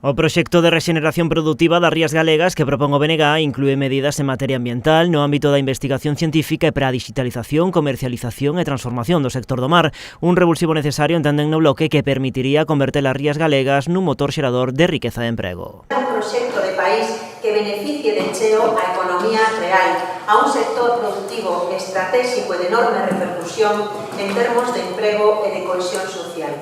O proxecto de rexeneración produtiva das rías galegas que propón o BNG inclúe medidas en materia ambiental no ámbito da investigación científica e para a digitalización, comercialización e transformación do sector do mar. Un revulsivo necesario, entenden no bloque, que permitiría converter as rías galegas nun motor xerador de riqueza e emprego. Un proxecto de país que beneficie de cheo a economía real, a un sector productivo estratégico e de enorme repercusión en termos de emprego e de cohesión social.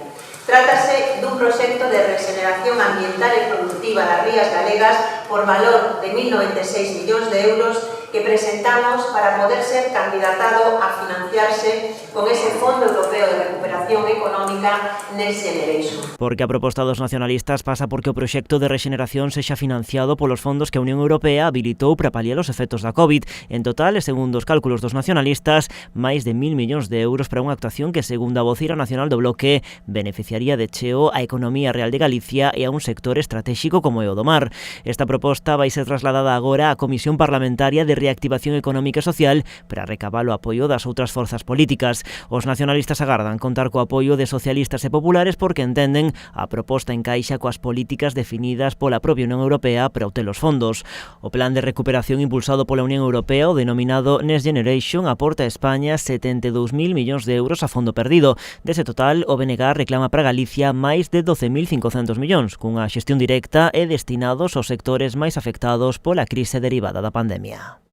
Trátase dun proxecto de rexeneración ambiental e productiva das rías galegas por valor de 1.096 millóns de euros que presentamos para poder ser candidatado a financiarse con ese Fondo Europeo de Recuperación Económica Next Generation. Porque a proposta dos nacionalistas pasa porque o proxecto de rexeneración sexa financiado polos fondos que a Unión Europea habilitou para paliar os efectos da COVID. En total, segundo os cálculos dos nacionalistas, máis de 1.000 millóns de euros para unha actuación que, segundo a voceira nacional do bloque, beneficiaría de cheo a economía real de Galicia e a un sector estratégico como é o do mar. Esta proposta vai ser trasladada agora á Comisión Parlamentaria de Reactivación Económica e Social para recabar o apoio das outras forzas políticas. Os nacionalistas agardan contar co apoio de socialistas e populares porque entenden a proposta encaixa coas políticas definidas pola propia Unión Europea para obter os fondos. O plan de recuperación impulsado pola Unión Europea, o denominado Next Generation, aporta a España 72.000 millóns de euros a fondo perdido. Dese total, o BNG reclama para Galicia máis de 12.500 millóns, cunha xestión directa e destinados aos sectores máis afectados pola crise derivada da pandemia.